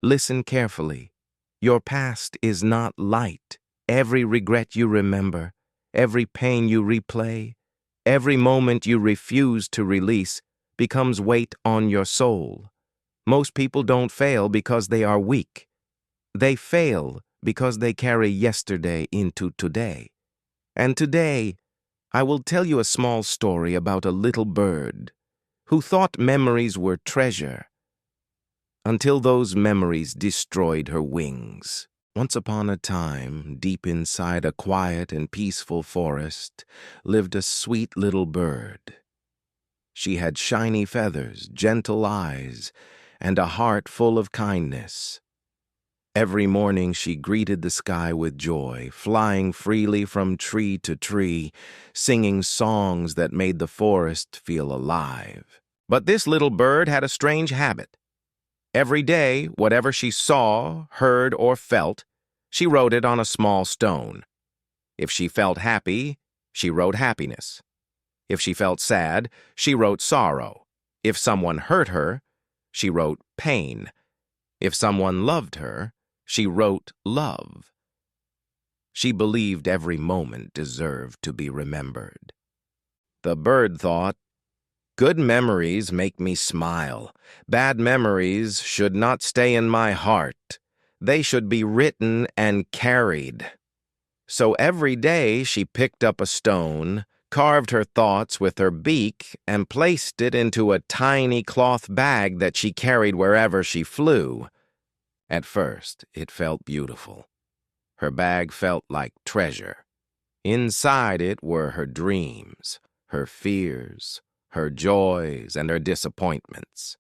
Listen carefully. Your past is not light. Every regret you remember, every pain you replay, every moment you refuse to release becomes weight on your soul. Most people don't fail because they are weak. They fail because they carry yesterday into today. And today, I will tell you a small story about a little bird who thought memories were treasure until those memories destroyed her wings. Once upon a time, deep inside a quiet and peaceful forest, lived a sweet little bird. She had shiny feathers, gentle eyes, and a heart full of kindness. Every morning she greeted the sky with joy, flying freely from tree to tree, singing songs that made the forest feel alive. But this little bird had a strange habit. Every day, whatever she saw, heard, or felt, she wrote it on a small stone. If she felt happy, she wrote happiness. If she felt sad, she wrote sorrow. If someone hurt her, she wrote pain. If someone loved her, she wrote love. She believed every moment deserved to be remembered. The bird thought, "Good memories make me smile. Bad memories should not stay in my heart. They should be written and carried." So every day she picked up a stone, carved her thoughts with her beak, and placed it into a tiny cloth bag that she carried wherever she flew. At first, it felt beautiful. Her bag felt like treasure. Inside it were her dreams, her fears, her joys, and her disappointments.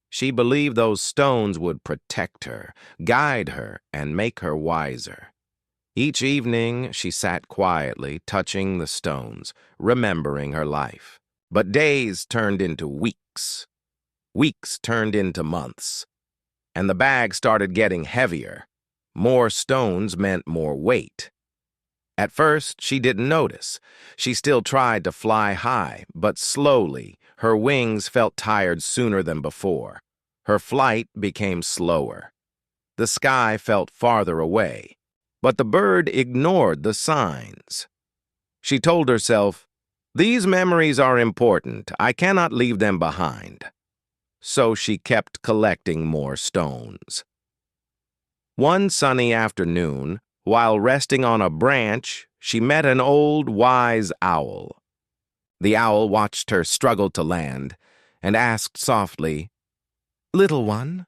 She believed those stones would protect her, guide her, and make her wiser. Each evening, she sat quietly, touching the stones, remembering her life. But days turned into weeks. Weeks turned into months. And the bag started getting heavier. More stones meant more weight. At first, she didn't notice. She still tried to fly high, but slowly, her wings felt tired sooner than before. Her flight became slower. The sky felt farther away, but the bird ignored the signs. She told herself, "These memories are important. I cannot leave them behind." So she kept collecting more stones. One sunny afternoon, while resting on a branch, she met an old, wise owl. The owl watched her struggle to land and asked softly, "Little one,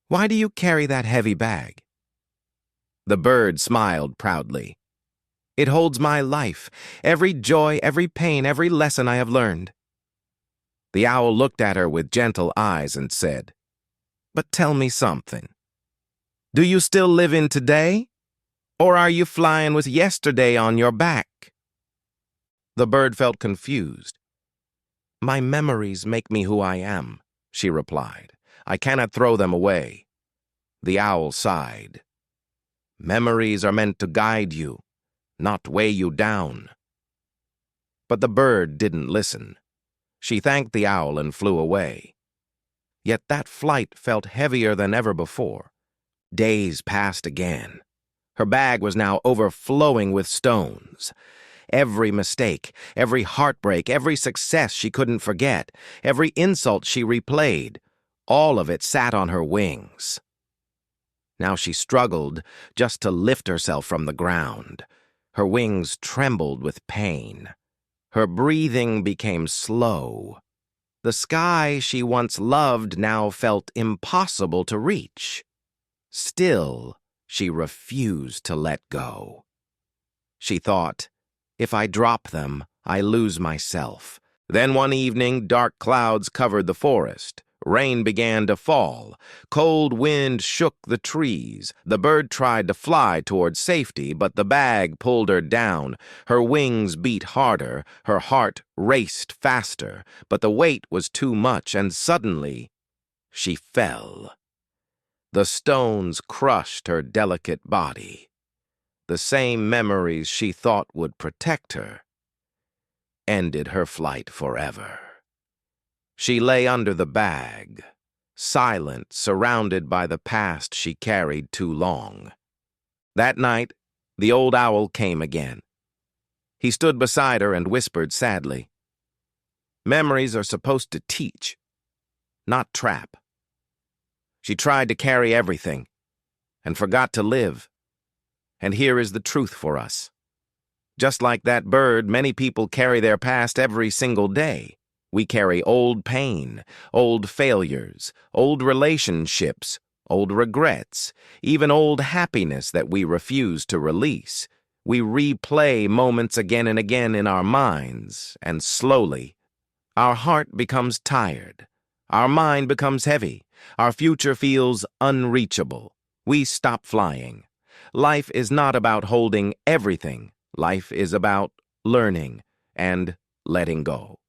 why do you carry that heavy bag?" The bird smiled proudly. "It holds my life, every joy, every pain, every lesson I have learned." The owl looked at her with gentle eyes and said, "But tell me something. Do you still live in today? Or are you flying with yesterday on your back?" The bird felt confused. "My memories make me who I am," she replied. "I cannot throw them away." The owl sighed. "Memories are meant to guide you, not weigh you down." But the bird didn't listen. She thanked the owl and flew away. Yet that flight felt heavier than ever before. Days passed again. Her bag was now overflowing with stones. Every mistake, every heartbreak, every success she couldn't forget, every insult she replayed, all of it sat on her wings. Now she struggled just to lift herself from the ground. Her wings trembled with pain. Her breathing became slow. The sky she once loved now felt impossible to reach. Still, she refused to let go. She thought, "If I drop them, I lose myself." Then one evening, dark clouds covered the forest. Rain began to fall. Cold wind shook the trees. The bird tried to fly toward safety, but the bag pulled her down. Her wings beat harder. Her heart raced faster. But the weight was too much, and suddenly, she fell. The stones crushed her delicate body. The same memories she thought would protect her ended her flight forever. She lay under the bag, silent, surrounded by the past she carried too long. That night, the old owl came again. He stood beside her and whispered sadly, "Memories are supposed to teach, not trap." She tried to carry everything and forgot to live. And here is the truth for us. Just like that bird, many people carry their past every single day. We carry old pain, old failures, old relationships, old regrets, even old happiness that we refuse to release. We replay moments again and again in our minds, and slowly, our heart becomes tired. Our mind becomes heavy. Our future feels unreachable. We stop flying. Life is not about holding everything. Life is about learning and letting go.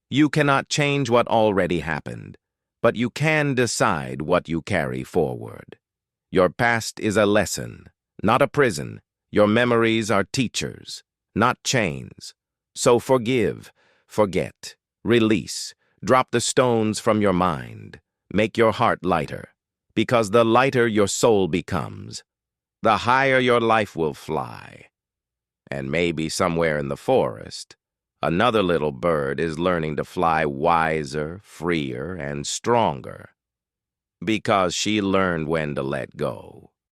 You cannot change what already happened, but you can decide what you carry forward. Your past is a lesson, not a prison. Your memories are teachers, not chains. So forgive, forget, release, drop the stones from your mind. Make your heart lighter, because the lighter your soul becomes, the higher your life will fly. And maybe somewhere in the forest, another little bird is learning to fly wiser, freer, and stronger, because she learned when to let go.